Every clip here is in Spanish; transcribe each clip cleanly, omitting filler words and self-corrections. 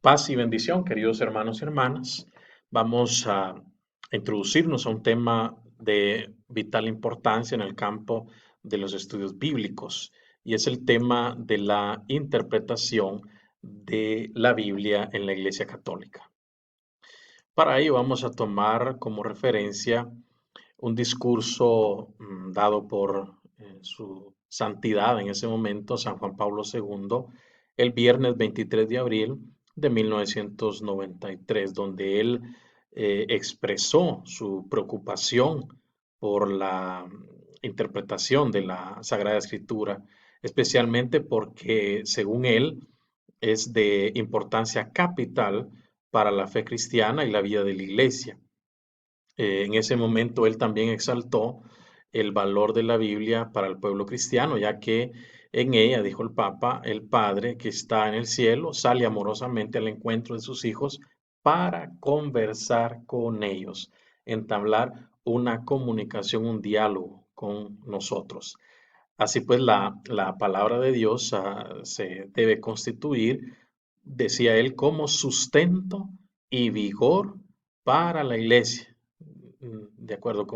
Paz y bendición, queridos hermanos y hermanas. Vamos a introducirnos a un tema de vital importancia en el campo de los estudios bíblicos, y es el tema de la interpretación de la Biblia en la Iglesia Católica. Para ello vamos a tomar como referencia un discurso dado por su santidad en ese momento, San Juan Pablo II, el viernes 23 de abril de 1993, donde él expresó su preocupación por la interpretación de la Sagrada Escritura, especialmente porque, según él, es de importancia capital para la fe cristiana y la vida de la Iglesia. En ese momento él también exaltó el valor de la Biblia para el pueblo cristiano, ya que en ella, dijo el Papa, el Padre que está en el cielo sale amorosamente al encuentro de sus hijos para conversar con ellos, entablar una comunicación, un diálogo con nosotros. Así pues, la palabra de Dios se debe constituir, decía él, como sustento y vigor para la iglesia, de acuerdo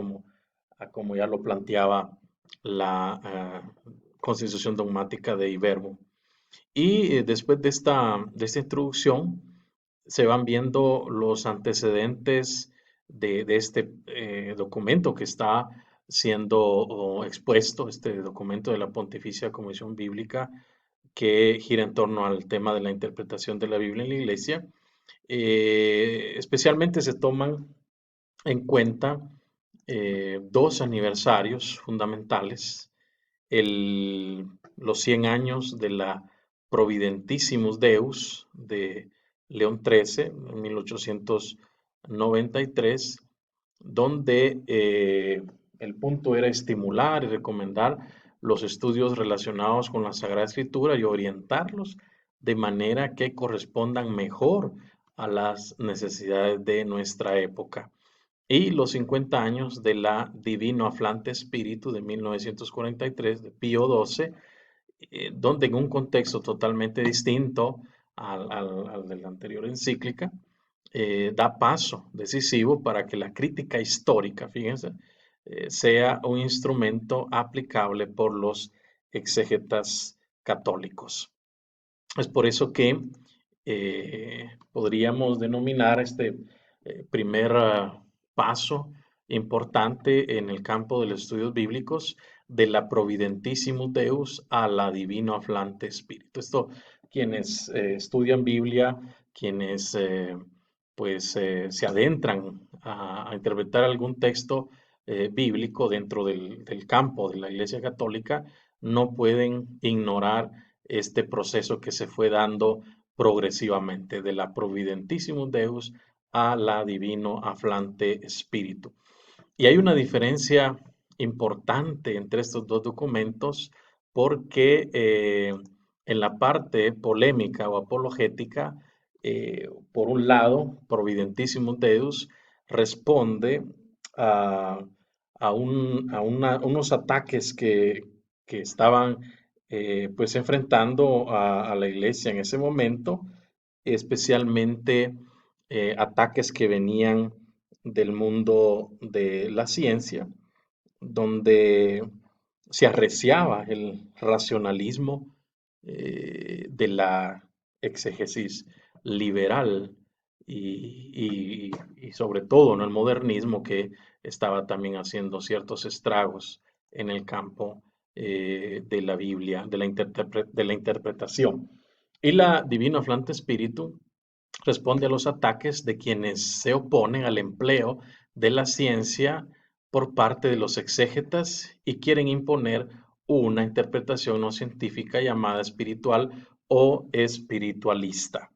a como ya lo planteaba la Constitución Dogmática de Iberbo. Y después de esta introducción, se van viendo los antecedentes de este documento que está siendo expuesto, este documento de la Pontificia Comisión Bíblica, que gira en torno al tema de la interpretación de la Biblia en la Iglesia. Especialmente se toman en cuenta dos aniversarios fundamentales: los 100 años de la Providentissimus Deus de León XIII, en 1893, donde el punto era estimular y recomendar los estudios relacionados con la Sagrada Escritura y orientarlos de manera que correspondan mejor a las necesidades de nuestra época. Y los 50 años de la Divino Aflante Espíritu de 1943 de Pío XII, donde en un contexto totalmente distinto al de la anterior encíclica, da paso decisivo para que la crítica histórica, fíjense, sea un instrumento aplicable por los exégetas católicos. Es por eso que podríamos denominar este primer paso importante en el campo de los estudios bíblicos, de la Providentissimus Deus a la Divino Aflante Espíritu. Esto, quienes estudian Biblia, quienes se adentran a interpretar algún texto bíblico dentro del campo de la Iglesia Católica, no pueden ignorar este proceso que se fue dando progresivamente de la Providentissimus Deus a la Divino Aflante Espíritu. Y hay una diferencia importante entre estos dos documentos, porque en la parte polémica o apologética, por un lado, Providentissimus Deus responde a, unos ataques que estaban pues enfrentando a la iglesia en ese momento, especialmente ataques que venían del mundo de la ciencia, donde se arreciaba el racionalismo de la exégesis liberal y sobre todo, ¿no?, el modernismo, que estaba también haciendo ciertos estragos en el campo de la Biblia, de la interpretación. Y la Divino Aflante Espíritu responde a los ataques de quienes se oponen al empleo de la ciencia por parte de los exégetas y quieren imponer una interpretación no científica llamada espiritual o espiritualista.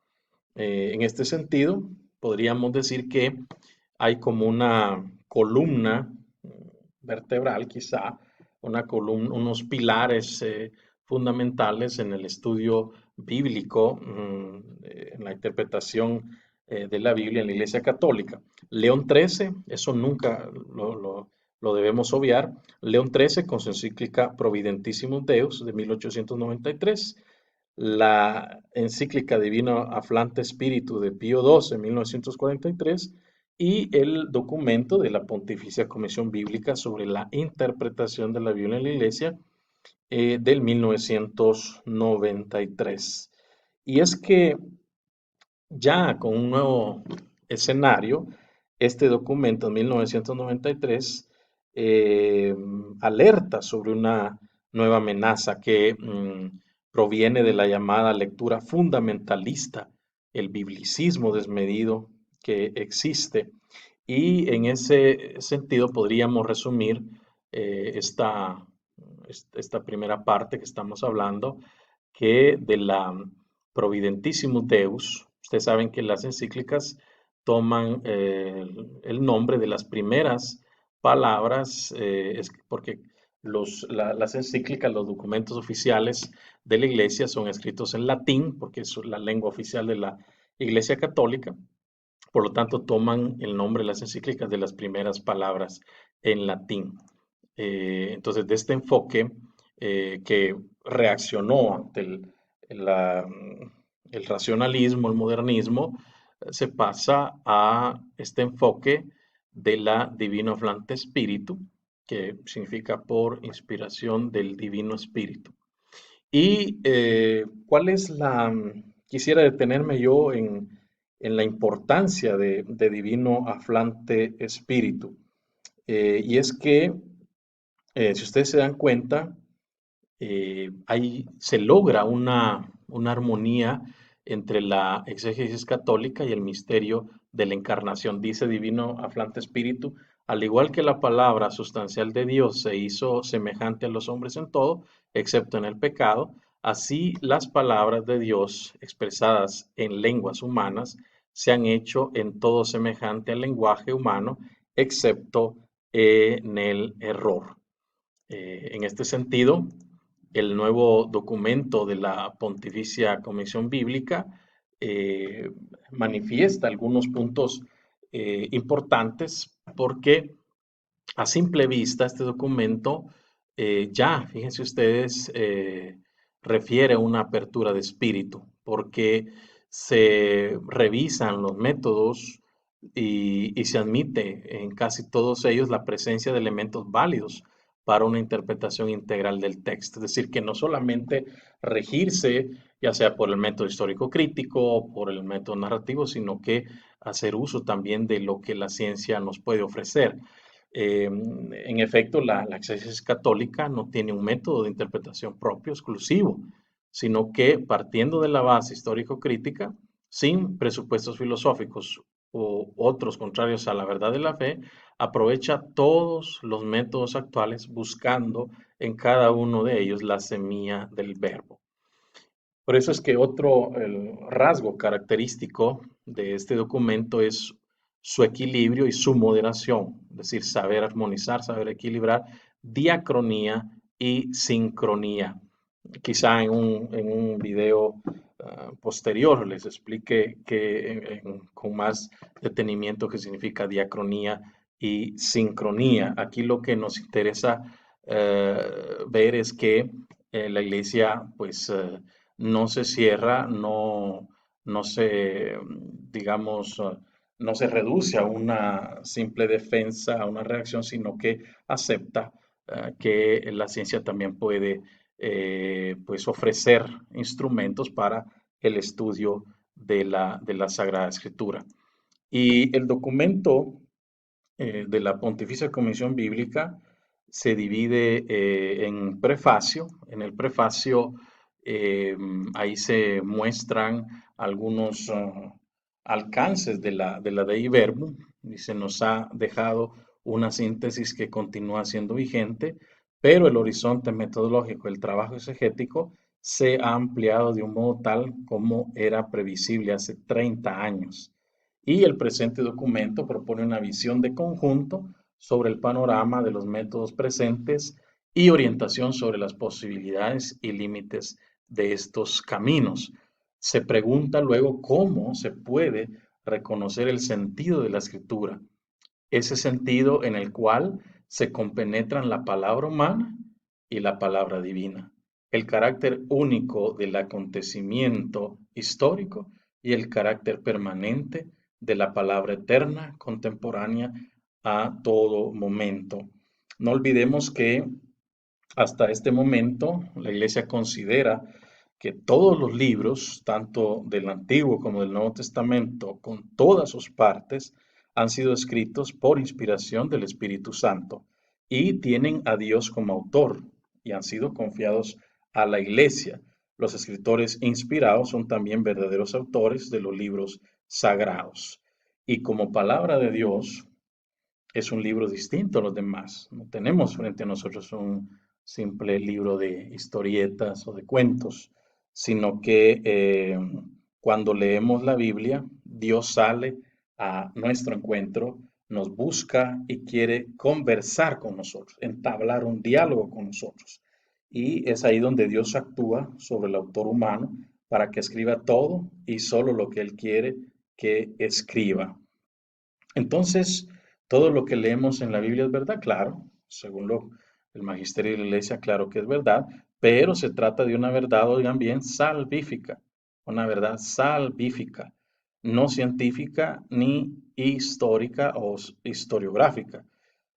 En este sentido, podríamos decir que hay como una columna vertebral, quizá, una columna, unos pilares fundamentales en el estudio bíblico, en la interpretación de la Biblia en la Iglesia Católica. León XIII, eso nunca lo debemos obviar. León XIII, con su encíclica Providentissimus Deus de 1893, la encíclica Divino Afflante Spiritu de Pío XII en 1943 y el documento de la Pontificia Comisión Bíblica sobre la interpretación de la Biblia en la Iglesia del 1993. Y es que ya con un nuevo escenario, este documento en 1993 eh, alerta sobre una nueva amenaza que proviene de la llamada lectura fundamentalista, el biblicismo desmedido que existe. Y en ese sentido podríamos resumir esta primera parte que estamos hablando, que de la Providentissimus Deus. Ustedes saben que las encíclicas toman el nombre de las primeras palabras, porque las encíclicas, los documentos oficiales de la Iglesia son escritos en latín, porque es la lengua oficial de la Iglesia Católica. Por lo tanto, toman el nombre de las encíclicas de las primeras palabras en latín. Entonces, de este enfoque que reaccionó ante el racionalismo, el modernismo, se pasa a este enfoque de la Divino Afflante Spiritu, que significa por inspiración del Divino Espíritu. Y cuál es quisiera detenerme yo en la importancia de Divino Aflante Espíritu. Y es que, si ustedes se dan cuenta, ahí se logra una armonía entre la exégesis católica y el misterio de la encarnación. Dice Divino Aflante Espíritu, al igual que la palabra sustancial de Dios se hizo semejante a los hombres en todo, excepto en el pecado, así las palabras de Dios expresadas en lenguas humanas se han hecho en todo semejante al lenguaje humano, excepto en el error. En este sentido, el nuevo documento de la Pontificia Comisión Bíblica eh, manifiesta algunos puntos importantes porque a simple vista este documento ya, fíjense ustedes, refiere a una apertura de espíritu porque se revisan los métodos y se admite en casi todos ellos la presencia de elementos válidos para una interpretación integral del texto. Es decir, que no solamente regirse, ya sea por el método histórico crítico o por el método narrativo, sino que hacer uso también de lo que la ciencia nos puede ofrecer. En efecto, la exégesis católica no tiene un método de interpretación propio, exclusivo, sino que partiendo de la base histórico-crítica, sin presupuestos filosóficos o otros contrarios a la verdad de la fe, aprovecha todos los métodos actuales buscando en cada uno de ellos la semilla del verbo. Por eso es que otro el rasgo característico de este documento es su equilibrio y su moderación, es decir, saber armonizar, saber equilibrar diacronía y sincronía. Quizá en un video posterior les explique con más detenimiento qué significa diacronía y sincronía. Aquí lo que nos interesa ver es que la iglesia pues no se cierra, no se, digamos, no se reduce a una simple defensa, a una reacción, sino que acepta que la ciencia también puede pues ofrecer instrumentos para el estudio de la Sagrada Escritura. Y el documento de la Pontificia Comisión Bíblica se divide en prefacio. En el prefacio ahí se muestran algunos alcances de la Dei Verbum y se nos ha dejado una síntesis que continúa siendo vigente, pero el horizonte metodológico, el trabajo exegético, se ha ampliado de un modo tal como era previsible hace 30 años. Y el presente documento propone una visión de conjunto sobre el panorama de los métodos presentes y orientación sobre las posibilidades y límites de estos caminos. Se pregunta luego cómo se puede reconocer el sentido de la escritura, ese sentido en el cual se compenetran la palabra humana y la palabra divina. el carácter único del acontecimiento histórico y el carácter permanente de la palabra eterna, contemporánea a todo momento. No olvidemos que hasta este momento la Iglesia considera que todos los libros, tanto del Antiguo como del Nuevo Testamento, con todas sus partes, han sido escritos por inspiración del Espíritu Santo y tienen a Dios como autor y han sido confiados a la Iglesia. Los escritores inspirados son también verdaderos autores de los libros sagrados. Y como palabra de Dios, es un libro distinto a los demás. No tenemos frente a nosotros un simple libro de historietas o de cuentos, sino que cuando leemos la Biblia, Dios sale a nuestro encuentro, nos busca y quiere conversar con nosotros, entablar un diálogo con nosotros. Y es ahí donde Dios actúa sobre el autor humano para que escriba todo y solo lo que Él quiere que escriba. Entonces, todo lo que leemos en la Biblia es verdad, claro, según el magisterio de la iglesia, claro que es verdad, pero se trata de una verdad, oigan bien, salvífica, una verdad salvífica, no científica ni histórica o historiográfica,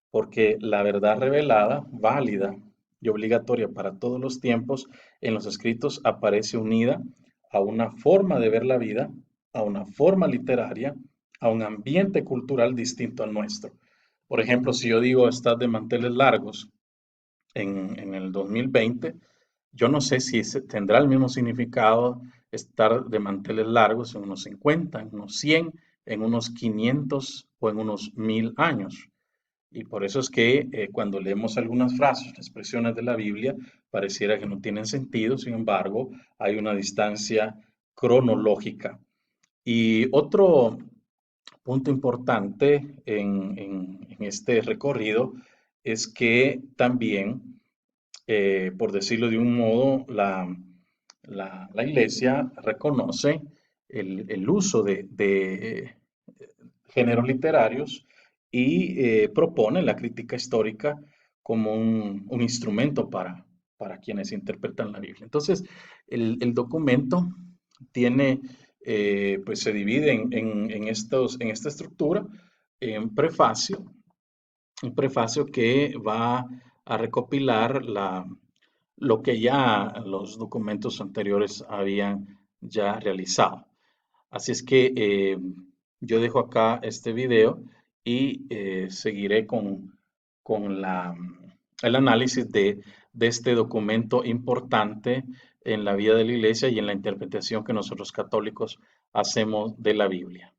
porque la verdad revelada, válida y obligatoria para todos los tiempos en los escritos aparece unida a una forma de ver la vida, a una forma literaria, a un ambiente cultural distinto al nuestro. Por ejemplo, si yo digo estás de manteles largos en el 2020, yo no sé si tendrá el mismo significado estar de manteles largos en unos 50, en unos 100, en unos 500 o en unos 1000 años. Y por eso es que cuando leemos algunas frases, expresiones de la Biblia, pareciera que no tienen sentido, sin embargo, hay una distancia cronológica. Y otro punto importante en este recorrido es que también, por decirlo de un modo, la Iglesia reconoce el uso de géneros literarios y propone la crítica histórica como un instrumento para quienes interpretan la Biblia. Entonces, el documento tiene, pues se divide en esta estructura, en prefacio, un prefacio que va a recopilar lo que ya los documentos anteriores habían ya realizado. Así es que yo dejo acá este video y seguiré con el análisis de este documento importante en la vida de la iglesia y en la interpretación que nosotros católicos hacemos de la Biblia.